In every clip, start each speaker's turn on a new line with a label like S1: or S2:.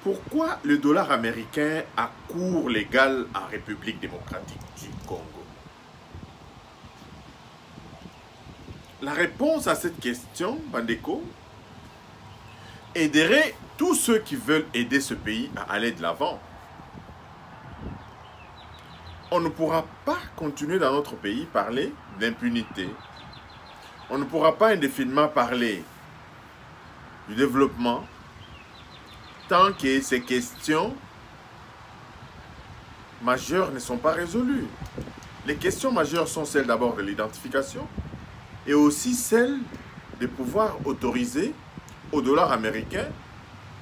S1: Pourquoi le dollar américain a cours légal en République démocratique du Congo? La réponse à cette question, Bandeko, aiderait tous ceux qui veulent aider ce pays à aller de l'avant. On ne pourra pas continuer dans notre pays parler d'impunité. On ne pourra pas indéfiniment parler du développement tant que ces questions majeures ne sont pas résolues. Les questions majeures sont celles d'abord de l'identification et aussi celles de pouvoir autoriser au dollar américain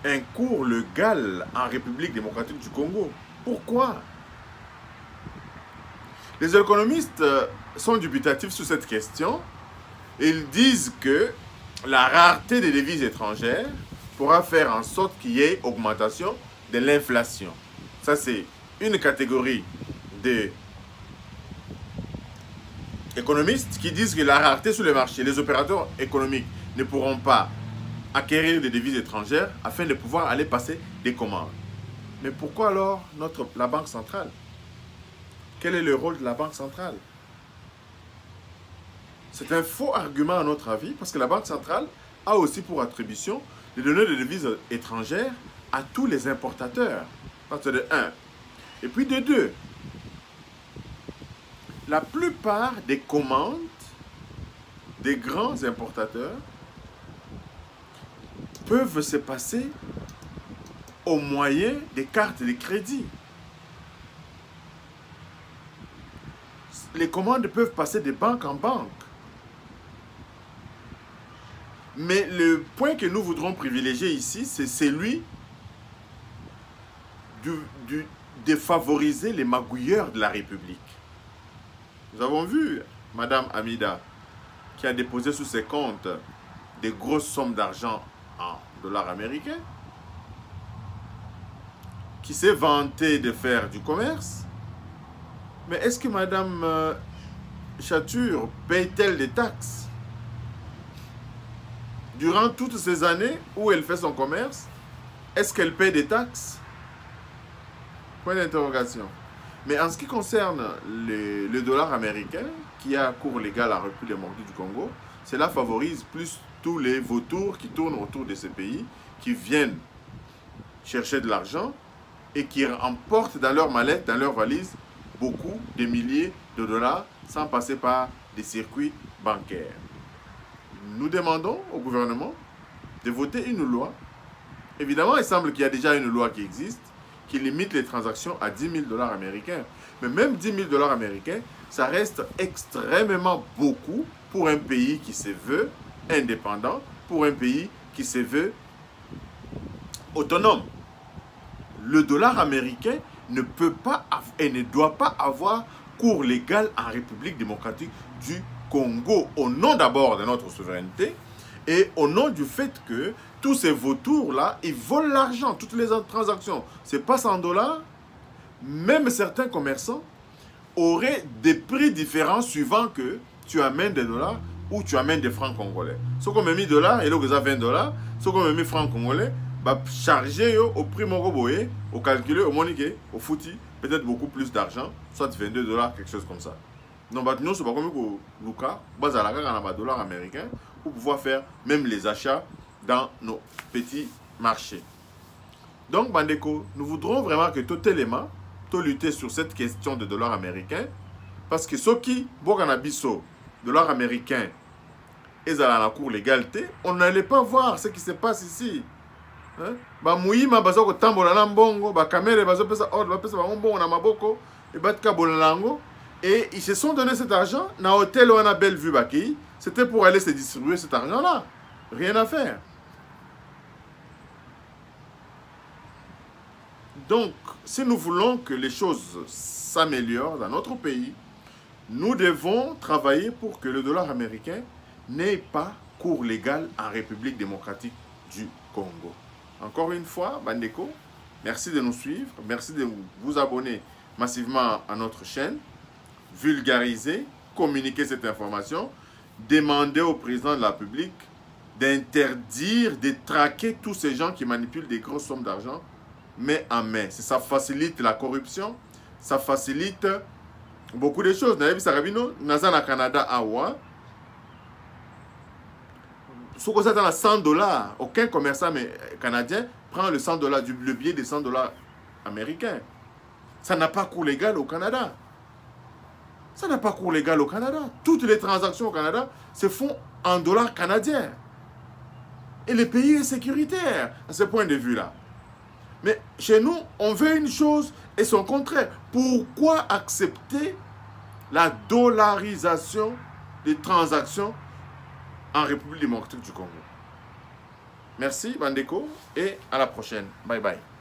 S1: un cours légal en République démocratique du Congo. Pourquoi? Les économistes sont dubitatifs sur cette question. Ils disent que la rareté des devises étrangères pourra faire en sorte qu'il y ait augmentation de l'inflation. Ça, c'est une catégorie d'économistes qui disent que la rareté sur le marché, les opérateurs économiques ne pourront pas acquérir des devises étrangères afin de pouvoir aller passer des commandes. Mais pourquoi alors la Banque centrale? Quel est le rôle de la Banque centrale? C'est un faux argument à notre avis parce que la Banque centrale a aussi pour attribution de donner des devises étrangères à tous les importateurs. C'est de 1. Et puis de 2. La plupart des commandes des grands importateurs peuvent se passer au moyen des cartes de crédit. Les commandes peuvent passer de banque en banque. Mais le point que nous voudrons privilégier ici, c'est celui de favoriser les magouilleurs de la République. Nous avons vu Madame Amida qui a déposé sous ses comptes des grosses sommes d'argent en dollars américains, qui s'est vantée de faire du commerce. Mais est-ce que Madame Chature paye-t-elle des taxes? Durant toutes ces années où elle fait son commerce, est-ce qu'elle paye des taxes? Point d'interrogation. Mais en ce qui concerne le dollar américain, qui a cours légal en République démocratique du Congo, cela favorise plus tous les vautours qui tournent autour de ces pays, qui viennent chercher de l'argent et qui emportent dans leur mallette, dans leur valise, beaucoup de milliers de dollars sans passer par des circuits bancaires. Nous demandons au gouvernement de voter une loi. Évidemment, il semble qu'il y a déjà une loi qui existe, qui limite les transactions à 10 000 dollars américains. Mais même 10 000 dollars américains, ça reste extrêmement beaucoup pour un pays qui se veut indépendant, pour un pays qui se veut autonome. Le dollar américain ne peut pas et ne doit pas avoir cours légal en République démocratique du Congo, au nom d'abord de notre souveraineté et au nom du fait que tous ces vautours-là, ils volent l'argent, toutes les transactions se passent en dollars. Même certains commerçants auraient des prix différents suivant que tu amènes des dollars ou tu amènes des francs congolais. Ce qu'on m'a mis dollars, et là, vous avez 20 dollars, ce qu'on m'a mis francs congolais, bah, charger au prix mogoboé, au calculé, au monique, au fouti, peut-être beaucoup plus d'argent, soit 22 dollars, quelque chose comme ça. Non, bah, nous, c'est pas comme que Lucas, basalaga, on a dollars américains, pour pouvoir faire même les achats dans nos petits marchés. Donc, Bandeko, nous voudrons vraiment que tout élément, tout lutter sur cette question de dollars américains, parce que ceux qui, Boganabiso, dollars américains, et à la cour légalité, on n'allait pas voir ce qui se passe ici. Ba muima bazo ko tambola na mbongo, ba kamere bazo pesa ordre, ba pesa ba mbongo na maboko, et batka bolango. Et ils se sont donné cet argent, dans l'hôtel où on a Bellevue Baki, c'était pour aller se distribuer cet argent-là. Rien à faire. Donc, si nous voulons que les choses s'améliorent dans notre pays, nous devons travailler pour que le dollar américain n'ait pas cours légal en République démocratique du Congo. Encore une fois, Bandeko, merci de nous suivre, merci de vous abonner massivement à notre chaîne, vulgariser, communiquer cette information, demander au président de la République d'interdire, de traquer tous ces gens qui manipulent des grosses sommes d'argent main en main. Ça facilite la corruption, ça facilite beaucoup de choses. Ça rabino, naza na Canada awa. Si vous êtes à 100 $, aucun commerçant canadien prend le 100 $, le billet de 100 $ américain. Ça n'a pas cours légal au Canada. Ça n'a pas cours légal au Canada. Toutes les transactions au Canada se font en dollars canadiens. Et le pays est sécuritaire à ce point de vue-là. Mais chez nous, on veut une chose et son contraire. Pourquoi accepter la dollarisation des transactions en République démocratique du Congo? Merci, Bandeko, et à la prochaine. Bye bye.